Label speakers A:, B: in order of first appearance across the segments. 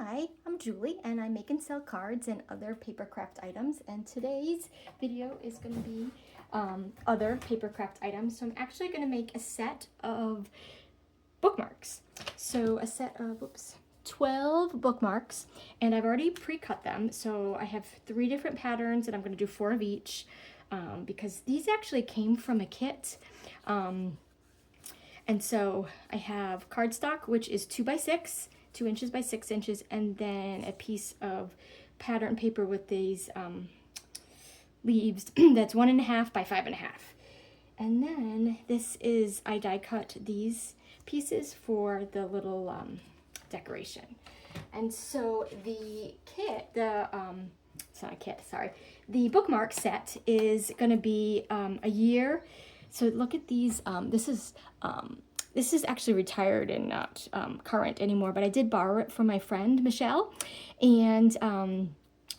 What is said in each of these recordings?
A: Hi, I'm Julie and I make and sell cards and other paper craft items, and today's video is going to be other paper craft items. So I'm actually going to make a set of bookmarks. So a set of 12 bookmarks, and I've already pre-cut them. So I have 3 different patterns and I'm going to do 4 of each because these actually came from a kit. And so I have cardstock, which is 2 by 6, 2 inches by 6 inches, and then a piece of pattern paper with these leaves that's 1.5 by 5.5. And then this is, I die cut these pieces for the little decoration. And so the kit, it's not a kit, sorry. The bookmark set is gonna be a year. So look at these, this is actually retired and not current anymore, but I did borrow it from my friend, Michelle, and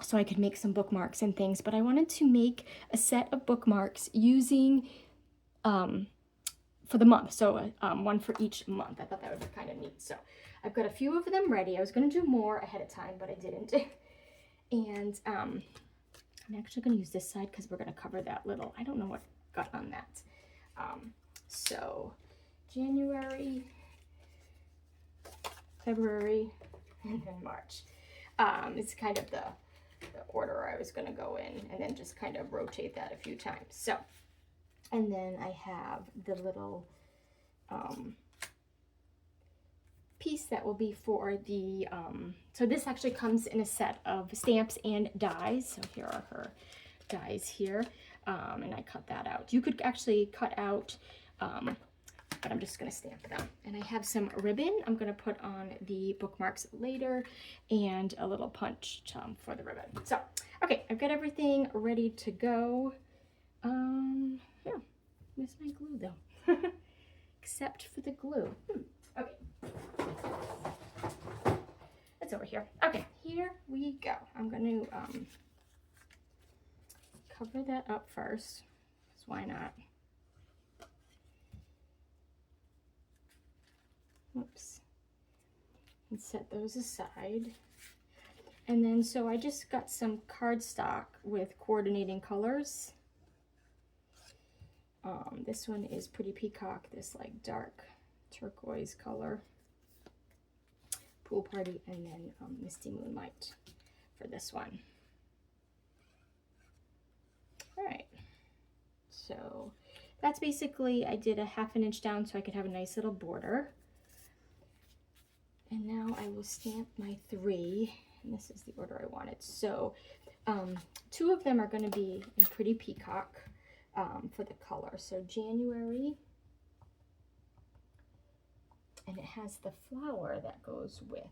A: so I could make some bookmarks and things, but I wanted to make a set of bookmarks using, for the month, so one for each month. I thought that would be kind of neat. So I've got a few of them ready. I was going to do more ahead of time, but I didn't. And I'm actually going to use this side because we're going to cover that little, I don't know what got on that. So January, February, and then March. It's kind of the order I was going to go in, and then just kind of rotate that a few times. So, and then I have the little piece that will be for the, so this actually comes in a set of stamps and dies. So here are her dies here, and I cut that out. You could actually cut out, but I'm just going to stamp them. And I have some ribbon I'm going to put on the bookmarks later, and a little punch for the ribbon. So, okay, I've got everything ready to go. Yeah, where's my glue though? Except for the glue. Okay. It's over here. Okay, here we go. I'm going to cover that up first, because why not? Whoops. And set those aside. And then, so I just got some cardstock with coordinating colors. This one is Pretty Peacock, this like dark turquoise color. Pool Party, and then Misty Moonlight for this one. All right. So that's basically, I did a 1/2 inch down so I could have a nice little border. And now I will stamp my 3, and this is the order I wanted. So 2 of them are going to be in Pretty Peacock for the color. So January, and it has the flower that goes with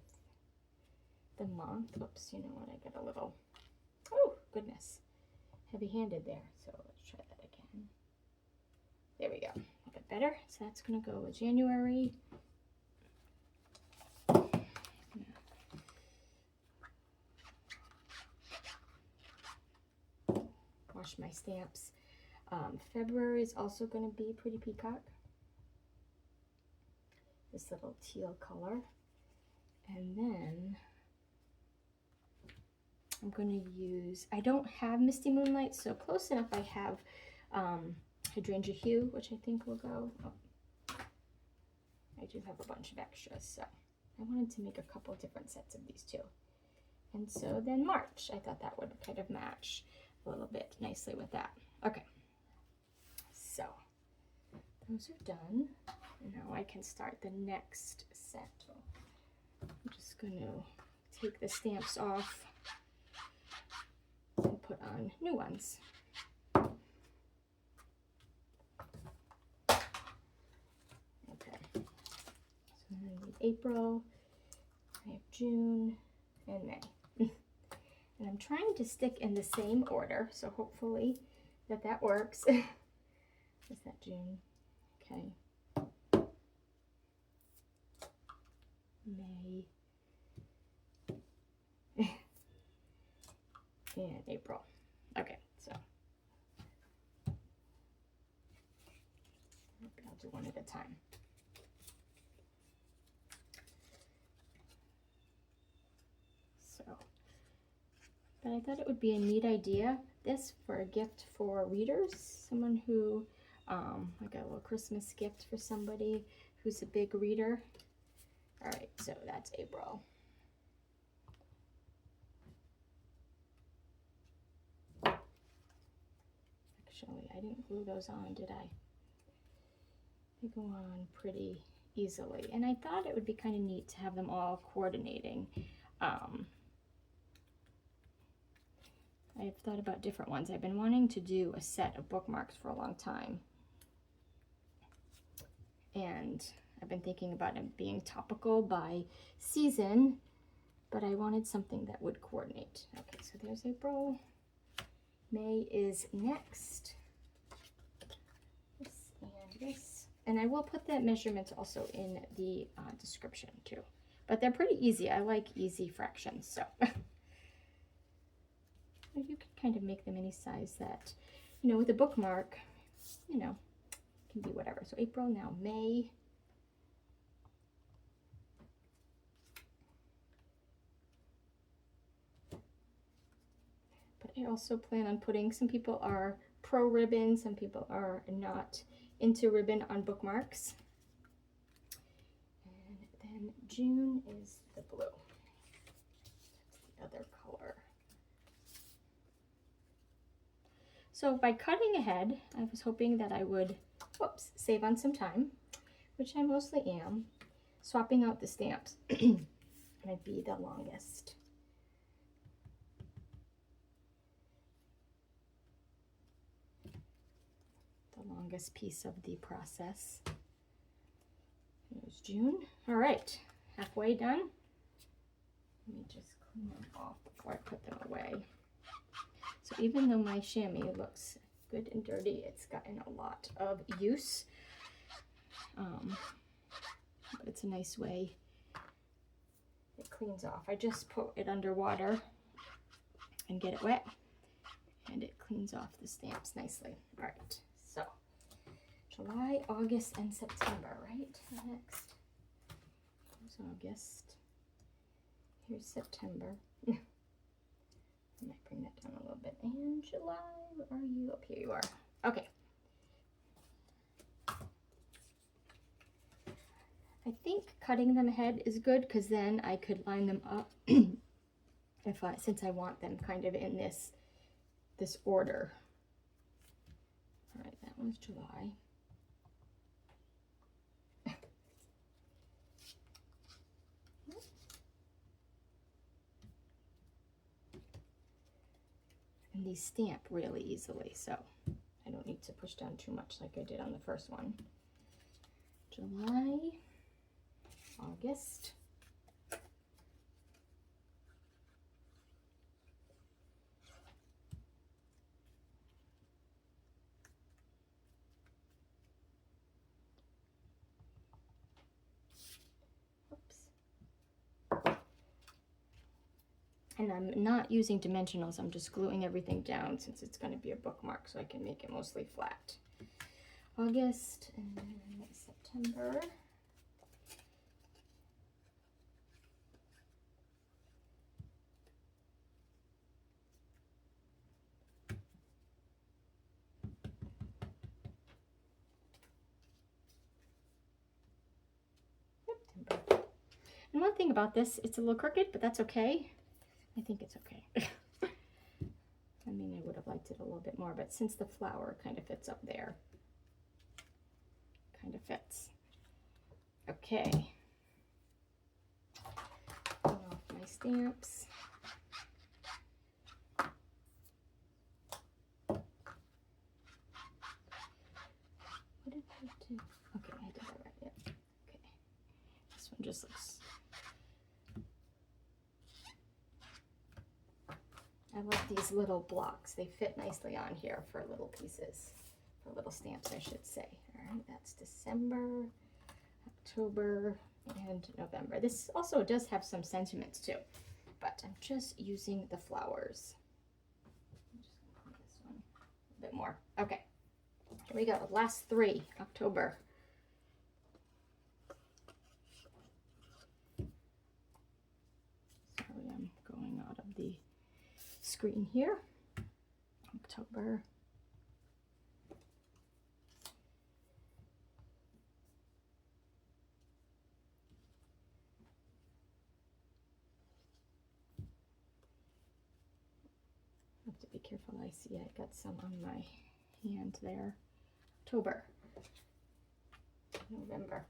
A: the month. Oops, you know what, I got a little, oh goodness, heavy-handed there. So let's try that again. There we go, a bit better. So that's going to go with January. Wash my stamps. February is also going to be Pretty Peacock. This little teal color. And then I'm going to use, I don't have Misty Moonlight, so close enough I have Hydrangea Hue, which I think will go. Oh, I do have a bunch of extras, so I wanted to make a couple different sets of these too. And so then March, I thought that would kind of match a little bit nicely with that. Okay, so those are done. Now I can start the next set. I'm just going to take the stamps off and put on new ones. Okay, so I need April, I have June, and May. And I'm trying to stick in the same order, so hopefully that works. Is that June? Okay. May. And April. Okay, so I'll do one at a time. But I thought it would be a neat idea, this, for a gift for readers. Someone who, like a little Christmas gift for somebody who's a big reader. All right, so that's April. Actually, I didn't glue those on, did I? They go on pretty easily. And I thought it would be kind of neat to have them all coordinating. I've thought about different ones. I've been wanting to do a set of bookmarks for a long time. And I've been thinking about it being topical by season, but I wanted something that would coordinate. Okay, so there's April. May is next. This and this. And I will put the measurements also in the description too. But they're pretty easy. I like easy fractions, so. You can kind of make them any size that, you know, with a bookmark, you know, can be whatever. So April, now May. But I also plan on putting, some people are pro ribbon, some people are not into ribbon on bookmarks. And then June is the blue. That's the other color. So by cutting ahead, I was hoping that I would, whoops, save on some time, which I mostly am. Swapping out the stamps might be the longest. The longest piece of the process. Here's June. All right, halfway done. Let me just clean them off before I put them away. So even though my chamois looks good and dirty, it's gotten a lot of use. But it's a nice way. It cleans off. I just put it under water and get it wet, and it cleans off the stamps nicely. All right, so July, August, and September, right? Next. Here's August. Here's September. I might bring that down a little bit. And July, where are you? Up here you are. Okay. I think cutting them ahead is good because then I could line them up since I want them kind of in this order. All right, that one's July. And these stamp really easily, so I don't need to push down too much like I did on the first one. July, August, and I'm not using dimensionals, I'm just gluing everything down since it's going to be a bookmark, so I can make it mostly flat. August and then September. September. And one thing about this, it's a little crooked, but that's okay. I think it's okay. I mean, I would have liked it a little bit more, but since the flower kind of fits up there, kind of fits. Okay. Clean off my stamps. What did I do? Okay, I did that right. Yeah. Okay. This one just looks. I love these little blocks. They fit nicely on here for little pieces, for little stamps, I should say. All right, that's December, October, and November. This also does have some sentiments too, but I'm just using the flowers. I'm just gonna clean this one a bit more. Okay, here we go. Last three, October. Sorry, I'm going out of the screen here. October. I have to be careful. I see I got some on my hand there. October. November.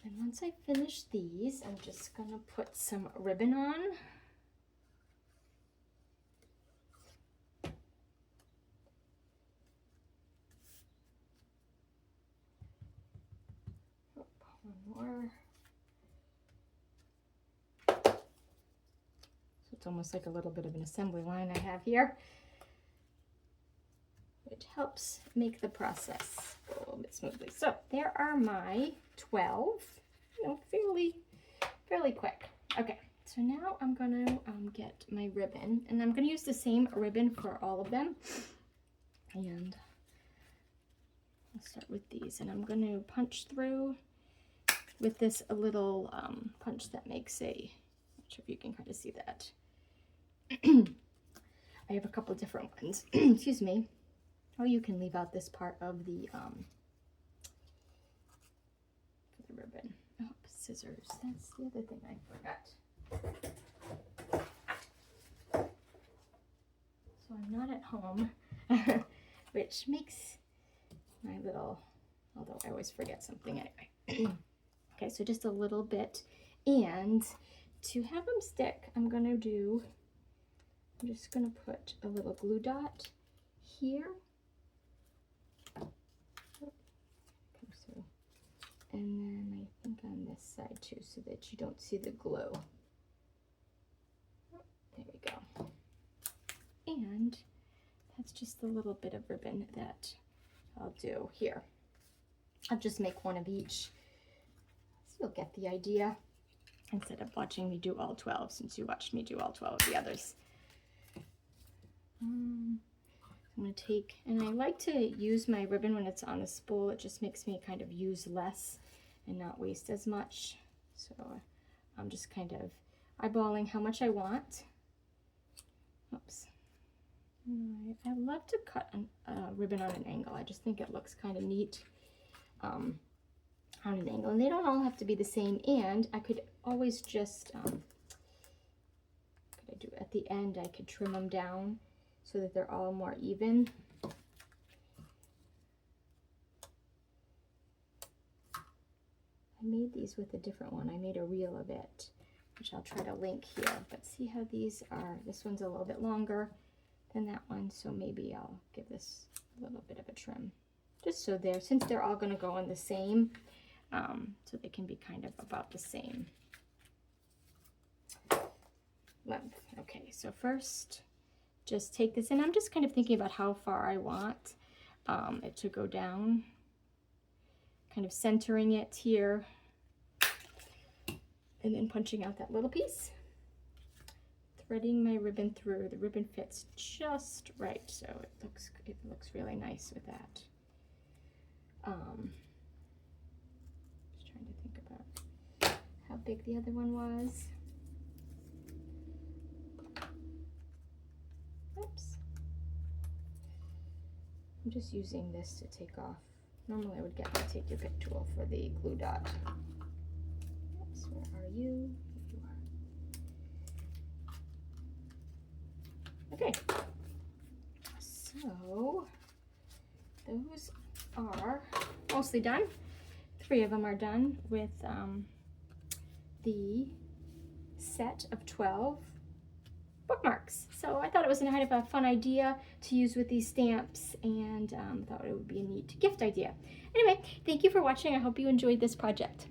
A: And once I finish these, I'm just gonna put some ribbon on. Oh, one more. So it's almost like a little bit of an assembly line I have here, which helps make the process go a little bit smoothly. So there are my 12, you know, fairly quick. Okay, so now I'm gonna get my ribbon, and I'm gonna use the same ribbon for all of them. And I'll start with these, and I'm gonna punch through with this little punch that makes a, I'm not sure if you can kind of see that. I have a couple different ones. Excuse me. Oh, you can leave out this part of the for the ribbon. Oh, scissors. That's the other thing I forgot. So I'm not at home, which makes my little, although I always forget something anyway. Okay, so just a little bit. And to have them stick, I'm just gonna put a little glue dot here. And then I think on this side too, so that you don't see the glue. There we go. And that's just a little bit of ribbon that I'll do here. I'll just make one of each, so you'll get the idea, instead of watching me do all 12, since you watched me do all 12 of the others. I'm going to take, and I like to use my ribbon when it's on a spool. It just makes me kind of use less and not waste as much. So I'm just kind of eyeballing how much I want. Oops. I love to cut a ribbon on an angle. I just think it looks kind of neat on an angle. And they don't all have to be the same. And I could always just, could I do at the end, I could trim them down so that they're all more even. I made these with a different one. I made a reel of it, which I'll try to link here. But see how these are, this one's a little bit longer than that one, so maybe I'll give this a little bit of a trim. Just so since they're all gonna go on the same, so they can be kind of about the same length. Okay, so first, just take this, and I'm just kind of thinking about how far I want it to go down, kind of centering it here, and then punching out that little piece, threading my ribbon through. The ribbon fits just right, so it looks really nice with that. Just trying to think about how big the other one was. Oops. I'm just using this to take off. Normally I would get my take your pick tool for the glue dot. Oops, where are you? Here you are. Okay. So those are mostly done. 3 of them are done with the set of 12 bookmarks. So I thought it was kind of a fun idea to use with these stamps, and thought it would be a neat gift idea. Anyway, thank you for watching. I hope you enjoyed this project.